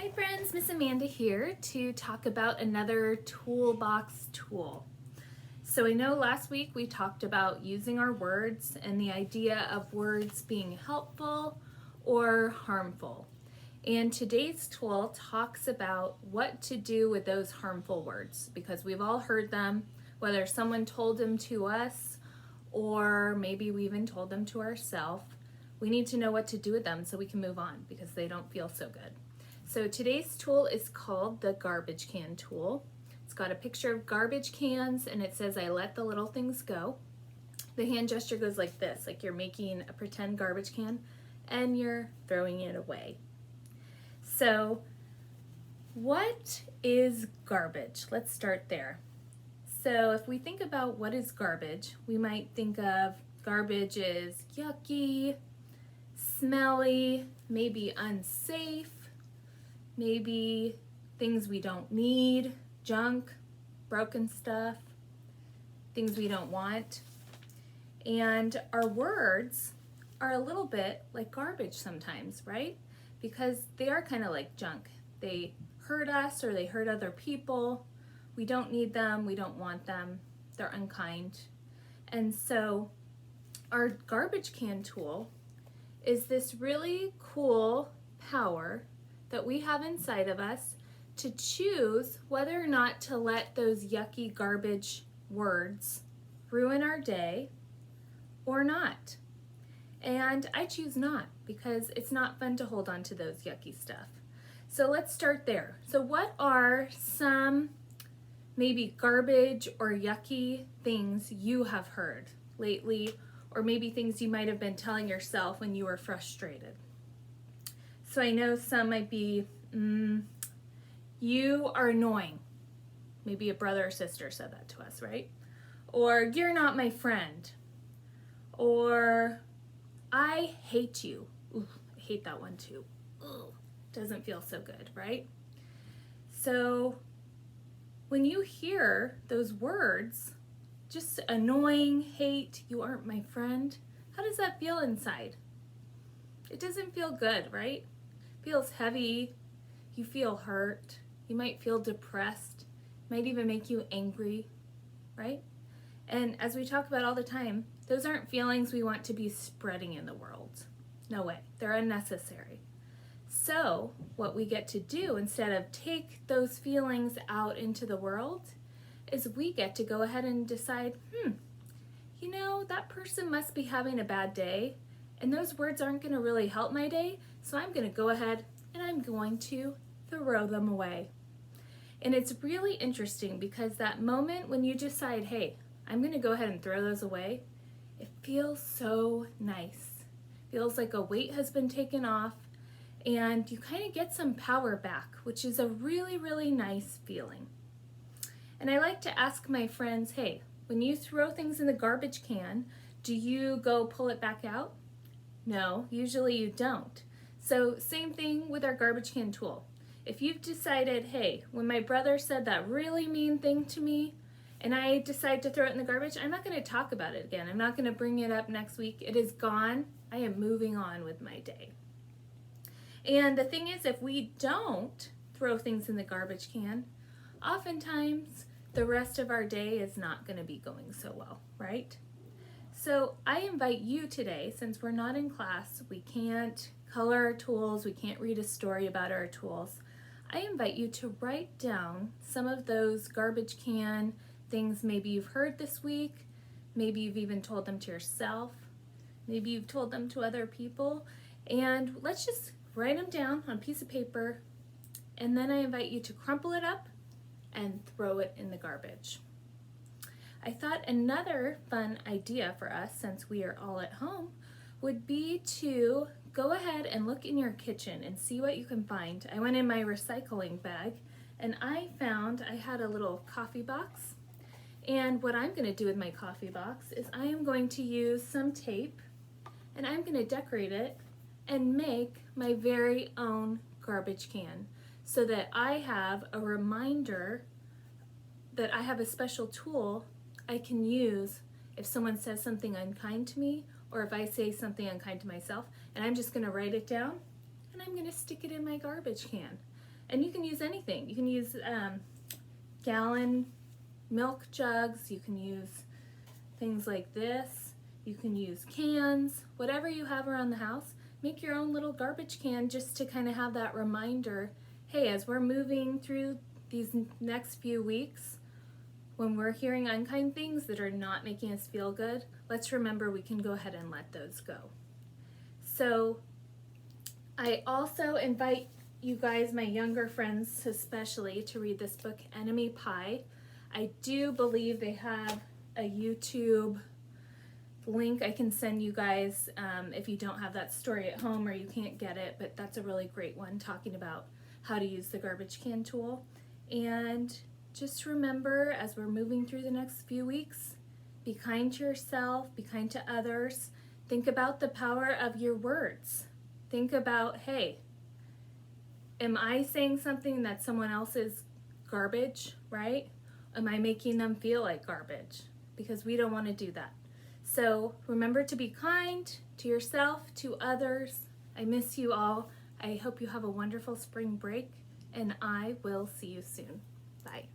Hi friends, Miss Amanda here to talk about another toolbox tool. So I know last week we talked about using our words and the idea of words being helpful or harmful. And today's tool talks about what to do with those harmful words because we've all heard them, whether someone told them to us or maybe we even told them to ourselves. We need to know what to do with them so we can move on because they don't feel so good. So today's tool is called the garbage can tool. It's got a picture of garbage cans and it says, I let the little things go. The hand gesture goes like this, like you're making a pretend garbage can and you're throwing it away. So what is garbage? Let's start there. So if we think about what is garbage, we might think of garbage is yucky, smelly, maybe unsafe, maybe things we don't need, junk, broken stuff, things we don't want. And our words are a little bit like garbage sometimes, right? Because they are kind of like junk. They hurt us or they hurt other people. We don't need them, we don't want them, they're unkind. And so our garbage can tool is this really cool power that we have inside of us to choose whether or not to let those yucky garbage words ruin our day or not. And I choose not because it's not fun to hold on to those yucky stuff. So let's start there. So what are some maybe garbage or yucky things you have heard lately, or maybe things you might have been telling yourself when you were frustrated? So I know some might be, you are annoying. Maybe a brother or sister said that to us, right? Or you're not my friend. Or I hate you. Ooh, I hate that one too. Ugh, doesn't feel so good, right? So when you hear those words, just annoying, hate, you aren't my friend, how does that feel inside? It doesn't feel good, right? It feels heavy, you feel hurt, you might feel depressed, might even make you angry, right? And as we talk about all the time, those aren't feelings we want to be spreading in the world. No way, they're unnecessary. So what we get to do instead of take those feelings out into the world is we get to go ahead and decide, that person must be having a bad day and those words aren't going to really help my day, so I'm going to go ahead and I'm going to throw them away. And it's really interesting because that moment when you decide, hey, I'm going to go ahead and throw those away, it feels so nice. Feels like a weight has been taken off and you kind of get some power back, which is a really, really nice feeling. And I like to ask my friends, hey, when you throw things in the garbage can, do you go pull it back out? No, usually you don't. So same thing with our garbage can tool. If you've decided, hey, when my brother said that really mean thing to me and I decide to throw it in the garbage, I'm not going to talk about it again. I'm not going to bring it up next week. It is gone. I am moving on with my day. And the thing is, if we don't throw things in the garbage can, oftentimes the rest of our day is not going to be going so well, right? So I invite you today, since we're not in class, we can't color our tools, we can't read a story about our tools, I invite you to write down some of those garbage can things maybe you've heard this week, maybe you've even told them to yourself, maybe you've told them to other people, and let's just write them down on a piece of paper, and then I invite you to crumple it up and throw it in the garbage. I thought another fun idea for us, since we are all at home, would be to go ahead and look in your kitchen and see what you can find. I went in my recycling bag and I found I had a little coffee box. And what I'm going to do with my coffee box is I am going to use some tape and I'm going to decorate it and make my very own garbage can so that I have a reminder that I have a special tool I can use if someone says something unkind to me or if I say something unkind to myself, and I'm just going to write it down and I'm going to stick it in my garbage can. And you can use anything. You can use gallon milk jugs. You can use things like this. You can use cans, whatever you have around the house. Make your own little garbage can just to kind of have that reminder, hey, as we're moving through these next few weeks, when we're hearing unkind things that are not making us feel good, let's remember we can go ahead and let those go. So I also invite you guys, my younger friends especially, to read this book, Enemy Pie. I do believe they have a YouTube link I can send you guys if you don't have that story at home or you can't get it, but that's a really great one talking about how to use the garbage can tool. And just remember, as we're moving through the next few weeks, be kind to yourself, be kind to others. Think about the power of your words. Think about, hey, am I saying something that someone else is garbage, right? Am I making them feel like garbage? Because we don't want to do that. So remember to be kind to yourself, to others. I miss you all. I hope you have a wonderful spring break, and I will see you soon. Bye.